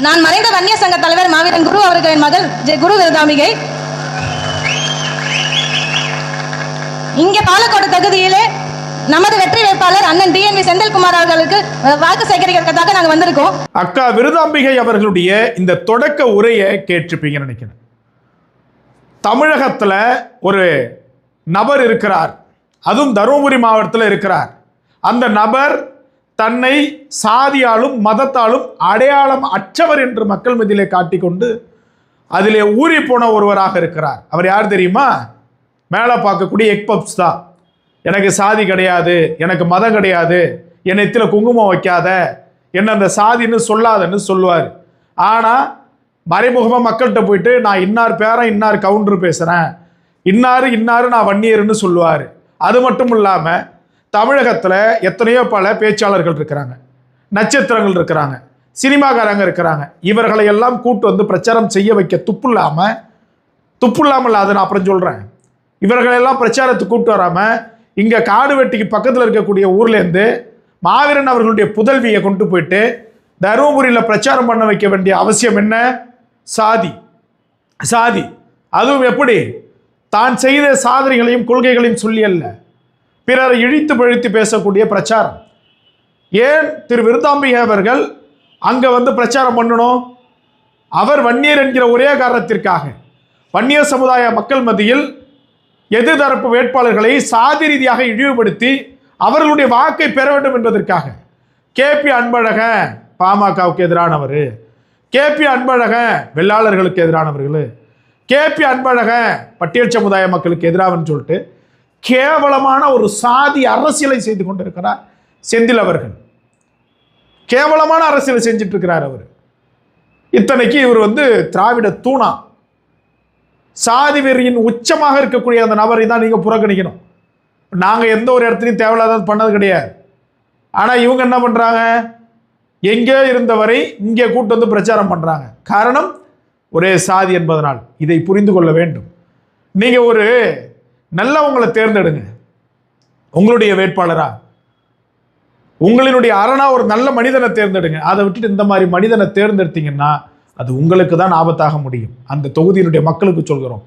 நான் மறைந்த வன்னிய சங்க தலைவர் மாவீரன் குரு அவர்களின் மகள் குரு விருதாம்பிகை இங்கே பாலக்கோடு தொகுதியிலே நமது வெற்றி வேட்பாளர் அண்ணன் டிஎன்வி செந்தில்குமார் அவர்களுக்கு வாக்கு சேகரிக்கிறதுக்காக நாங்கள் வந்திருக்கோம். அக்கா விருதாம்பிகை அவர்களுடைய இந்த தொடக்க உரையை கேட்டிருப்பீங்கன்னு நினைக்கிறேன். தமிழகத்தில் ஒரு நபர் இருக்கிறார், அதுவும் தருமபுரி மாவட்டத்தில் இருக்கிறார். அந்த நபர் தன்னை சாதியாலும் மதத்தாலும் அடையாளம் அற்றவர் என்று மக்கள் மத்தியிலே காட்டிக்கொண்டு அதிலே ஊறி போன ஒருவராக இருக்கிறார். அவர் யார் தெரியுமா? மேலே பார்க்கக்கூடிய எக்பப்ஸ் தான். எனக்கு சாதி கிடையாது, எனக்கு மதம் கிடையாது, என் நெத்தியில் குங்குமம் வைக்காத, என்ன அந்த சாதின்னு சொல்லாதன்னு சொல்லுவார். ஆனால் மறைமுகமாக மக்கள்கிட்ட போயிட்டு நான் இன்னார் பேரன் இன்னார் கவுண்டர் பேசுகிறேன், இன்னாரு நான் வன்னியர்னு சொல்லுவார். அது மட்டும் இல்லாமல் தமிழகத்தில் எத்தனையோ பல பேச்சாளர்கள் இருக்கிறாங்க, நட்சத்திரங்கள் இருக்கிறாங்க, சினிமாக்காரங்க இருக்கிறாங்க. இவர்களை எல்லாம் கூட்டு வந்து பிரச்சாரம் செய்ய வைக்க துப்பு இல்லாமல் அதை நான் அப்புறம் சொல்கிறேன். இவர்களெல்லாம் பிரச்சாரத்துக்கு கூட்டு வராமல் இங்கே காடு வெட்டிக்கு பக்கத்தில் இருக்கக்கூடிய ஊர்லேருந்து மாவீரன் அவர்களுடைய புதல்வியை கொண்டு போயிட்டு தருமபுரியில் பிரச்சாரம் பண்ண வைக்க வேண்டிய அவசியம் என்ன? சாதி. அதுவும் எப்படி? தான் செய்த சாதனைகளையும் கொள்கைகளையும் சொல்லி அல்ல, பிறரை இழித்து பழித்து பேசக்கூடிய பிரச்சாரம். ஏன் திரு விருதாம்பிகை அவர்கள் அங்கே வந்து பிரச்சாரம் பண்ணணும்? அவர் வன்னியர் என்கிற ஒரே காரணத்திற்காக வன்னியர் சமுதாய மக்கள் மத்தியில் எதிர்தரப்பு வேட்பாளர்களை சாதி ரீதியாக இழிவுபடுத்தி அவர்களுடைய வாக்கை பெற வேண்டும் என்பதற்காக கேபி அன்பழகன் பாமகவுக்கு எதிரானவர், கேபி அன்பழகன் வெள்ளாளர்களுக்கு எதிரானவர்கள், கேபி அன்பழகன் பட்டியல் சமுதாய மக்களுக்கு எதிராகன்னு சொல்லிட்டு கேவலமான ஒரு சாதி அரசியலை செய்து கொண்டிருக்கிறார் செந்தில் அவர்கள். கேவலமான அரசியலை செஞ்சுட்டு இருக்கிறார் அவர். இத்தனைக்கு இவர் வந்து திராவிட தூணா, சாதி வெறியின் உச்சமாக இருக்கக்கூடிய அந்த நபரை தான் நீங்கள் புறக்கணிக்கணும். நாங்கள் எந்த ஒரு இடத்துலையும் தேவையில்லாத பண்ணது கிடையாது. ஆனால் இவங்க என்ன பண்ணுறாங்க? எங்கே இருந்தவரை இங்கே கூட்டு வந்து பிரச்சாரம் பண்ணுறாங்க. காரணம் ஒரே சாதி என்பதனால். இதை புரிந்து கொள்ள வேண்டும். நீங்கள் ஒரு நல்லவங்களை தேர்ந்தெடுங்க உங்களுடைய வேட்பாளரா, உங்களினுடைய அரணா ஒரு நல்ல மனிதனை தேர்ந்தெடுங்க. அதை விட்டுட்டு இந்த மாதிரி மனிதனை தேர்ந்தெடுத்தீங்கன்னா அது உங்களுக்கு தான் ஆபத்தாக முடியும். அந்த தொகுதியினுடைய மக்களுக்கு சொல்கிறோம்.